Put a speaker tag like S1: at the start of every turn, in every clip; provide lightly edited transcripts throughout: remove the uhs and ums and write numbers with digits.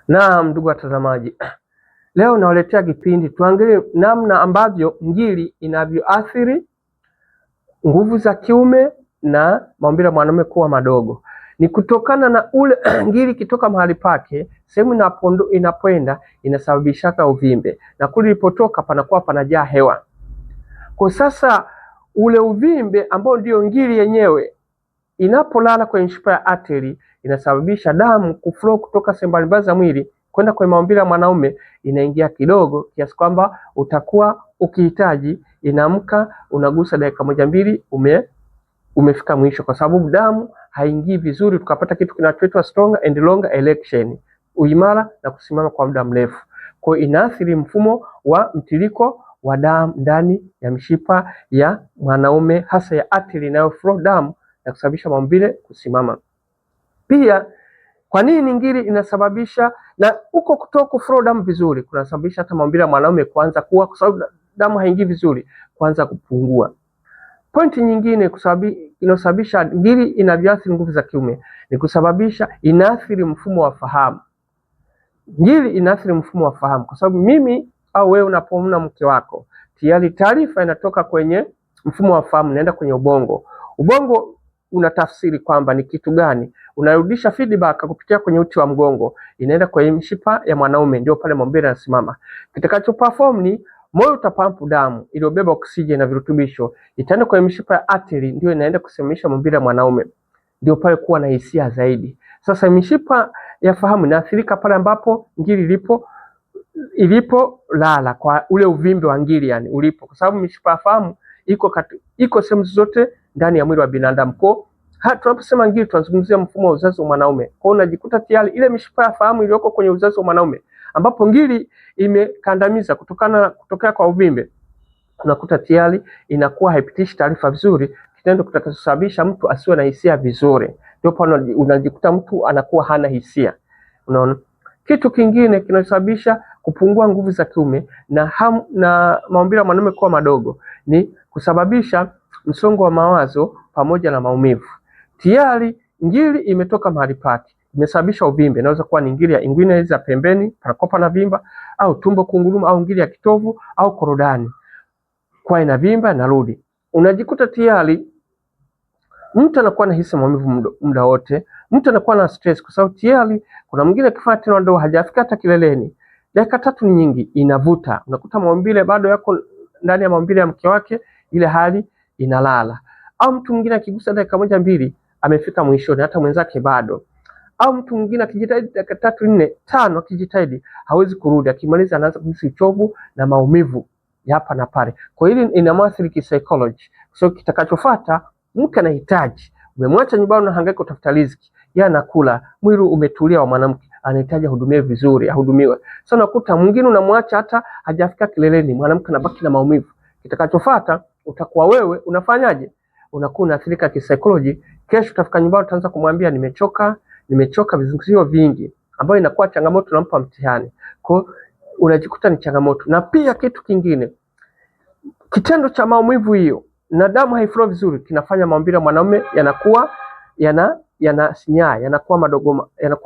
S1: Naam, ndugu watazamaji, leo nawaletea kipindi tuangalie namna ambavyo ngiri inavyoathiri nguvu za kiume na maumbile ya mwanaume kuwa madogo. Ni kutokana na ule ngiri kitoka mahali pake, sehemu inapoenda inasababishaka uvimbe, na kule ilipotoka panakuwa panajaa hewa. Kwa sasa ule uvimbe ambao ndio ngiri yenyewe inapolala kwenye mishipa ya ateri inasababisha damu kuflow kutoka sehemu mbalimbali za mwili kwenda kwenye maumbile ya mwanaume, inaingia kidogo kiasi kwamba utakuwa ukihitaji inaamka unagusa dakika moja mbili umefika mwisho, kwa sababu damu haingii vizuri, tukapata kitu kinachoitwa stronger and longer erection, uimara na kusimama kwa muda mrefu. Kwa hiyo inaathiri mfumo wa mtiririko wa damu ndani ya mishipa ya mwanaume, hasa ya ateri inayoflow damu na kusababisha maumbile kusimama. Pia kwa nini ngiri inasababisha na uko kutoka kuflow damu vizuri kunasababisha hata maumbile ya mwanaume kuanza kuwa, kwa sababu damu haingii vizuri, kuanza kupungua. Pointi nyingine inasababisha ngiri inavyoathiri nguvu za kiume ni kusababisha inaathiri mfumo wa fahamu. Ngiri inaathiri mfumo wa fahamu kwa sababu mimi au wewe unapomwona mke wako, tayari taarifa inatoka kwenye mfumo wa fahamu inaenda kwenye ubongo. Ubongo unatafsiri kwamba ni kitu gani, unarudisha feedback kupitia kwenye uti wa mgongo, inaenda kwenye mishipa ya mwanaume, ndio pale maumbile yanasimama. Kitakacho perform ni moyo utapampu damu iliyobeba oksijeni na virutubisho, itaenda kwenye mishipa ya ateri, ndio inaenda kusimamisha maumbile ya mwanaume, ndio pale kuwa na hisia zaidi. Sasa mishipa ya fahamu inaathirika pale ambapo ngiri ilipo lala kwa ule uvimbe wa ngiri, yani ulipo, kwa sababu mishipa ya fahamu iko sehemu zote ndani ya mwili wa binadamu. Kwa tunaposema ngiri tunazungumzia mfumo wa uzazi wa mwanaume. Kwa unajikuta tayari ile mishipa ya fahamu iliyoko kwenye uzazi wa mwanaume ambapo ngiri imekandamiza kutokea kwa uvimbe, unakuta tayari inakuwa haipitishi taarifa vizuri, kitendo kitakachosababisha mtu asiwe na hisia vizuri. Ndio pale unajikuta mtu anakuwa hana hisia. Unaona? Kitu kingine kinachosababisha kupungua nguvu za kiume na maumbile ya mwanaume kuwa madogo ni kusababisha msongo wa mawazo pamoja na maumivu. Tayari ngiri imetoka mahali pake, imesababisha uvimbe. Inaweza kuwa ni ngiri ya inguinal za pembeni, panakopa na vimba, au tumbo kunguruma, au ngiri ya kitovu au korodani kwa inavimba na rudi. Unajikuta tayari mtu anakuwa na hisi maumivu muda wote, mtu anakuwa na stress kwa sababu tayari kuna mwingine akifanya tendo la ndoa hajafika hata kileleni, dakika 3 ni nyingi, inavuta. Unakuta maumbile bado yako ndani ya maumbile ya mke wake, ile hali inalala. Au mtu mwingine akigusa dakika moja mbili amefika mwishoni, hata mwenzake bado. Au mtu mwingine akijitahidi dakika 3, 4, 5 akijitahidi hawezi kurudi, akimaliza anaanza kuhisi uchovu na maumivu ya hapa na pale. Kwa hili inamwathiri psychology. So kitakachofuata, mke anahitaji, umemwacha nyumbani unahangaika kutafuta riziki, yeye anakula, mwili umetulia wa mwanamke anahitaji ahudumiwe vizuri, ahudumiwe. So nakuta mwingine unamwacha hata hajafika kileleni, mwanamke anabaki na maumivu. Kitakachofuata utakuwa wewe unafanyaje? Unakuwa unaathirika psychology. Kesho utafika nyumbani utaanza kumwambia nimechoka vizingizio vingi, ambayo inakuwa changamoto, unampa mtihani. Kwa unajikuta ni changamoto. Na pia kitu kingine, kitendo cha maumivu hiyo na damu haiflow vizuri kinafanya maumbile ya mwanaume yanakuwa yanasinyaa, yanakuwa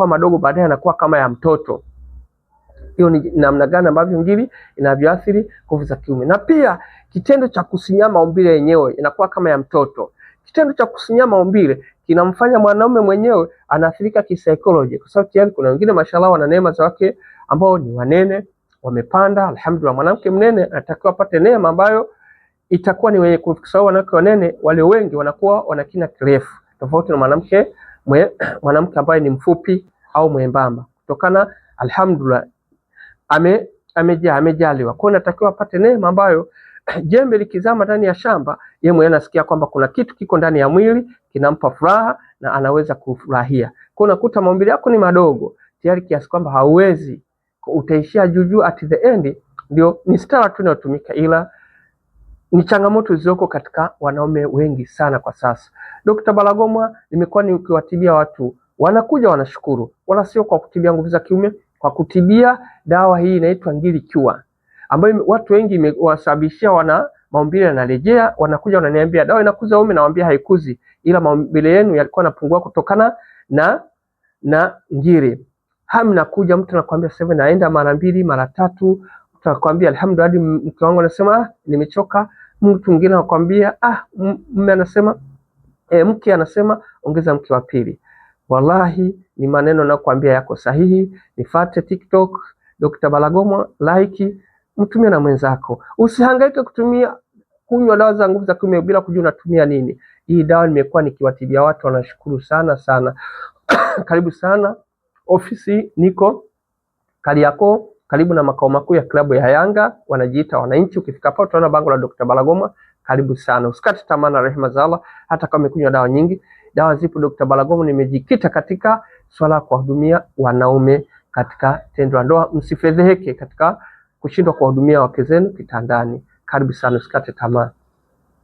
S1: madogo, baadaye yanakuwa kama ya mtoto. Hiyo ni namna gani ambavyo ngiri inavyoathiri nguvu za kiume. Na pia kitendo cha kusinyaa maumbile yenyewe inakuwa kama ya mtoto. Kitendo cha kusinyaa maumbile kinamfanya mwanaume mwenyewe anaathirika psychology, kwa sababu tayari kuna wengine mashallah wana neema za wake ambao ni wanene, wamepanda. Alhamdulillah, mwanamke mnene anatakiwa apate neema ambayo itakuwa ni wenye kufikisha. Wanawake wanene wale wengi wanakuwa wana kina kirefu, tofauti na mwanamke ambaye ni mfupi au mwembamba, kutokana alhamdulillah amejaliwa. Kwa hiyo natakiwa apate neema ambayo jembe likizama ndani ya shamba, yeye mwenyewe anasikia kwamba kuna kitu kiko ndani ya mwili kinampa furaha na anaweza kufurahia. Kwa hiyo unakuta maumbile yako ni madogo tayari kiasi kwamba hauwezi, utaishia juu at the end. Ndio ni stara tu inayotumika, ila ni changamoto zilizoko katika wanaume wengi sana kwa sasa. Dr. Balagomwa nimekuwa nikiwatibia watu, wanakuja wanashukuru, wala sio kwa kutibia nguvu za kiume, kwa kutibia dawa hii inaitwa Ngiri Cure, ambayo watu wengi imewasababishia wana maumbile yanarejea. Wanakuja wananiambia dawa inakuza uume, nawaambia haikuzi, ila maumbile yenu yalikuwa yanapungua kutokana na ngiri. hamu nakuja, mtu anakuambia sasa hivi naenda mara 2 mara 3, mtu anakuambia alhamdulillah, mke wangu anasema nimechoka, mtu mwingine anakuambia mume anasema mke anasema ongeza mke wa pili. Wallahi ni maneno nakwambia yako sahihi. Nifate TikTok Dr. Balagoma, like, mtumie na mwenzako. Usihangaike kunywa dawa za nguvu za kiume bila kujua unatumia nini. Hii dawa nimekuwa nikiwatibia watu, wanashukuru sana sana. Karibu sana. Ofisi niko Kariakoo, karibu na makao makuu ya klabu ya Yanga, wanajiita Wananchi. Ukifika hapo utaona bango la Dr. Balagoma. Karibu sana. Usikate tamaa na rehema za Allah, hata kama umekunywa dawa nyingi. Dawa zipo Dr. Balagoma. Nimejikita katika swala kuwahudumia wanaume katika tendo la ndoa. Msifedheheke katika kushindwa kuwahudumia wake zenu kitandani. Karibu sana, usikate tamaa.